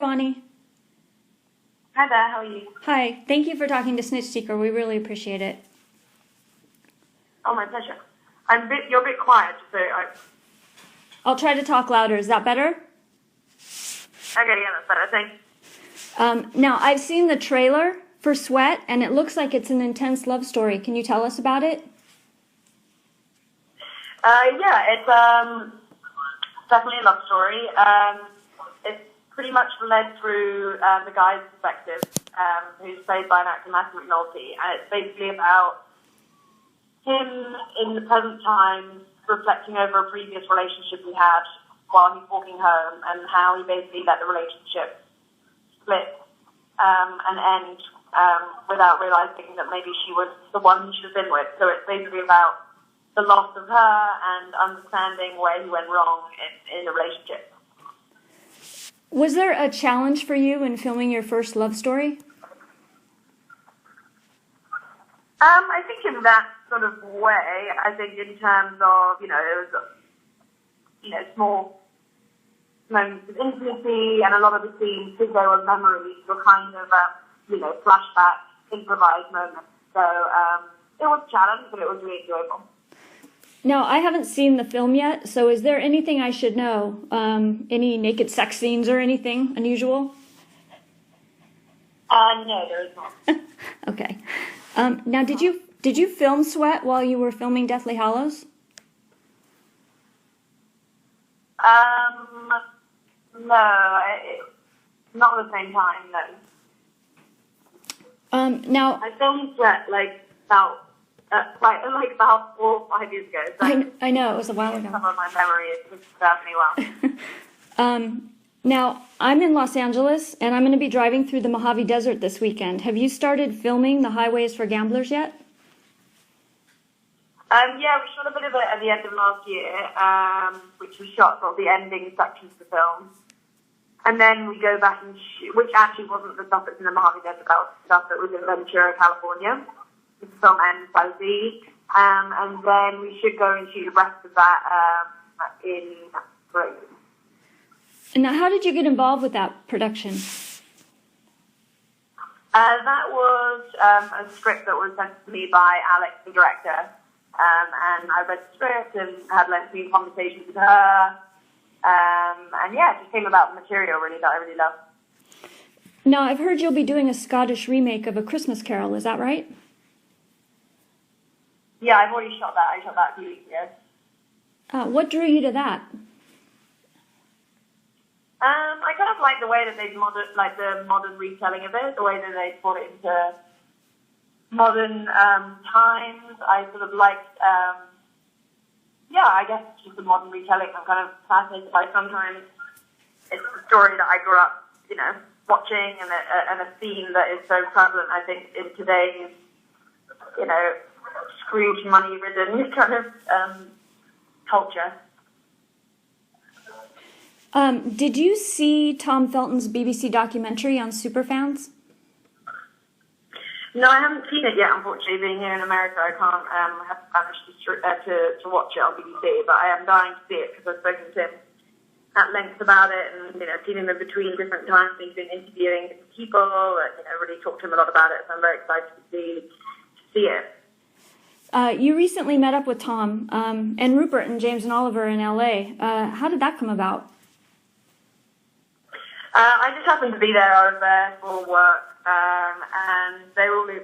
Bonnie. Hi there, how are you? Hi. Thank you for talking to SnitchSeeker. We really appreciate it. Oh, my pleasure. You're a bit quiet, so I'll try to talk louder. Is that better? Okay, yeah, that's better, thanks. Now, I've seen the trailer for Sweat, and it looks like it's an intense love story. Can you tell us about it? Yeah, it's definitely a love story. It's pretty much led through the guy's perspective, who's played by an actor, Matthew McNulty, and it's basically about him in the present times reflecting over a previous relationship he had while he's walking home, and how he basically let the relationship split and end without realizing that maybe she was the one he should have been with. So it's basically about the loss of her and understanding where he went wrong in the relationship. Was there a challenge for you in filming your first love story? I think in that sort of way, I think in terms of, it was, small moments of intimacy, and a lot of the scenes, because they were memories, were kind of, flashback, improvised moments. So it was a challenge, but it was really enjoyable. Now, I haven't seen the film yet, so is there anything I should know? Any naked sex scenes or anything unusual? No, there is not. Okay. Now, did you film Sweat while you were filming Deathly Hallows? No, not at the same time, no. Now, I filmed Sweat about 4 or 5 years ago. So I know, it was a while ago. Some of my memory is served me well. Now, I'm in Los Angeles, and I'm going to be driving through the Mojave Desert this weekend. Have you started filming the Highways for Gamblers yet? Yeah, we shot a bit of it at the end of last year, which we shot sort of the ending sections of the film. And then we go back and shoot, which actually wasn't the stuff that's in the Mojave Desert, that was stuff that was in Ventura, California. The film ends by the sea. And then we should go and shoot the rest of that in Wright. And now, how did you get involved with that production? That was a script that was sent to me by Alex, the director. And I read the script and had lengthy conversations with her. And yeah, it just came about the material really that I really love. Now, I've heard you'll be doing a Scottish remake of A Christmas Carol. Is that right? Yeah, I've already shot that. I shot that a few weeks ago. What drew you to that? I kind of like the way that the modern retelling of it, the way that they put it into modern times. I sort of liked, I guess just the modern retelling. I'm kind of fascinated by sometimes it's a story that I grew up, watching, and a theme that is so prevalent, I think, in today's, Scrooge money-ridden kind of culture. Did you see Tom Felton's BBC documentary on superfans? No, I haven't seen it yet, unfortunately. Being here in America, I can't have managed to watch it on BBC, but I am dying to see it because I've spoken to him at length about it, and seen him in between different times. He's been interviewing different people, really talked to him a lot about it. So I'm very excited to see it. You recently met up with Tom and Rupert and James and Oliver in LA. How did that come about? I just happened to be there. I was there for work, and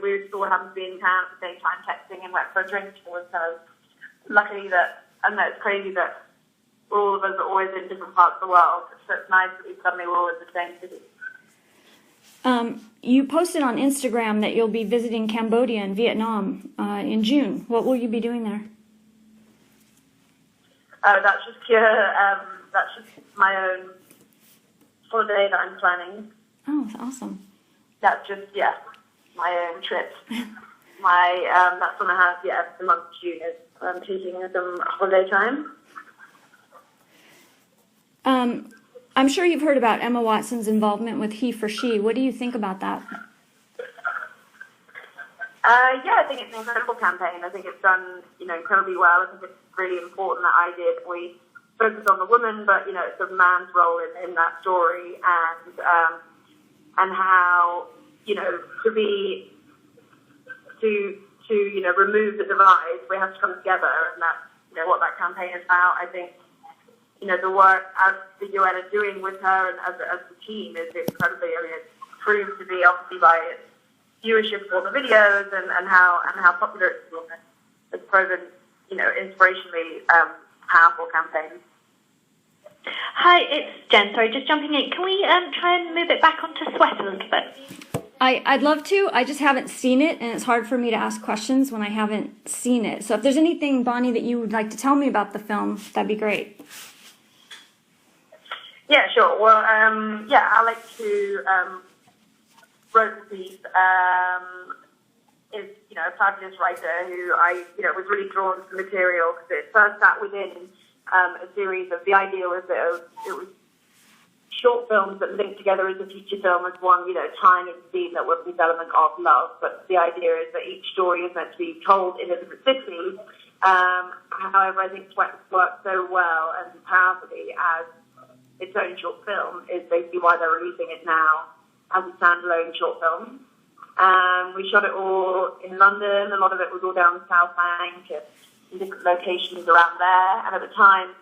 we all happened to be in town at the same time, texting and went for a drink. It was kind of lucky that, I know it's crazy that all of us are always in different parts of the world, so it's nice that we suddenly were all in the same city. You posted on Instagram that you'll be visiting Cambodia and Vietnam in June. What will you be doing there? That's just pure, that's just my own holiday that I'm planning. Oh, that's awesome. That's just, my own trip. That's when I have, the month of June is I'm taking some holiday time. I'm sure you've heard about Emma Watson's involvement with He for She. What do you think about that? I think it's an incredible campaign. I think it's done, incredibly well. I think it's really important that we focus on the woman, but it's a man's role in that story, and how to remove the divide, we have to come together, and that's what that campaign is about. I think the work as the UN are doing with her and as the team is incredibly. I mean, it's proved to be obviously by its viewership for the videos and how popular it's been. It's proven inspirationally powerful campaign. Hi, it's Jen. Sorry, just jumping in. Can we try and move it back onto Sweat a little bit? I'd love to. I just haven't seen it, and it's hard for me to ask questions when I haven't seen it. So if there's anything, Bonnie, that you would like to tell me about the film, that'd be great. Yeah, sure. Well, Alex, who wrote the piece, is a fabulous writer who I was really drawn to the material because it first sat within a series of. The idea was that it was short films that linked together as a feature film as one, tying into theme that was the element of love. But the idea is that each story is meant to be told in a different city. However, I think Sweat works so well and powerfully as its own short film is basically why they're releasing it now as a standalone short film. We shot it all in London. A lot of it was all down the South Bank and in different locations around there. And at the time,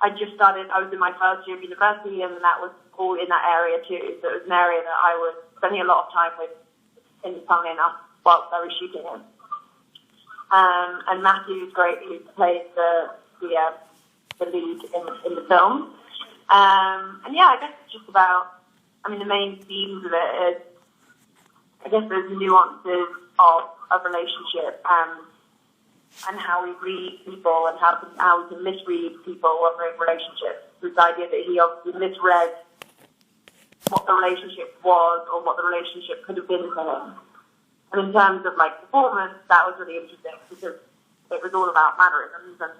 I was in my first year of university, and that was all in that area too. So it was an area that I was spending a lot of time with, funnily enough, whilst I was shooting it. And Matthew's great, who plays the lead in the film. I guess it's just about, the main themes of it is, I guess there's nuances of a relationship and how we read people and how we can misread people when we're in relationships. This idea that he obviously misread what the relationship was or what the relationship could have been for him. And in terms of performance, that was really interesting because it was all about mannerisms and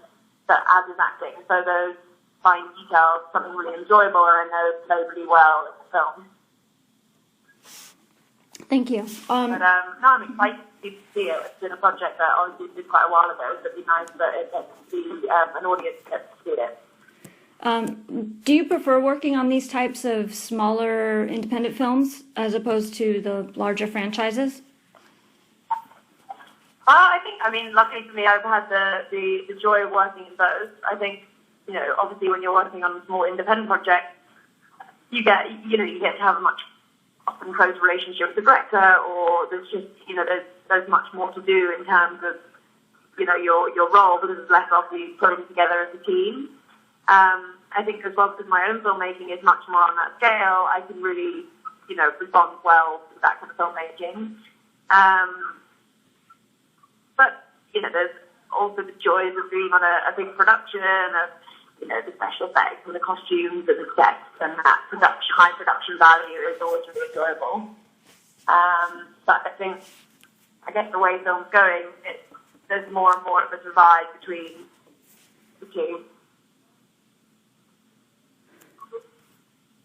that as is acting. So those fine details, something really enjoyable and I know played really well in the film. Thank you. But I'm excited to see it. It's been a project that obviously did quite a while ago, so it'd be nice that it gets to see an audience gets to see it. Do you prefer working on these types of smaller independent films as opposed to the larger franchises? Luckily for me, I've had the joy of working in both. I think, obviously when you're working on a small independent project, you get to have a much often close relationship with the director, or there's just, there's much more to do in terms of, your role because there's less of you putting together as a team. I think as well because my own filmmaking is much more on that scale, I can really, respond well to that kind of filmmaking. But, there's also the joys of being on a big production of, the special effects and the costumes and the sets and that high production value is always really enjoyable. But I guess the way film's going, there's more and more of a divide between the two.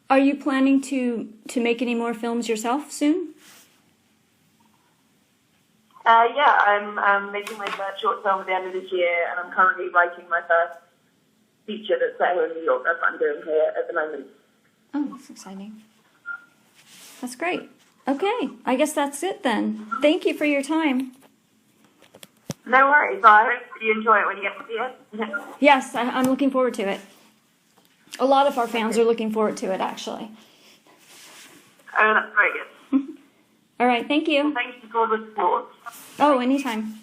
Are you planning to make any more films yourself soon? I'm making my first short film at the end of this year, and I'm currently writing my first feature that's set here in New York. That's what I'm doing here at the moment. Oh, that's exciting. That's great. Okay, I guess that's it then. Thank you for your time. No worries. Well, I hope you enjoy it when you get to see it. Yes, I'm looking forward to it. A lot of our fans are looking forward to it, actually. Oh, that's very good. All right, thank you. Well, thank you for the support. Oh, anytime.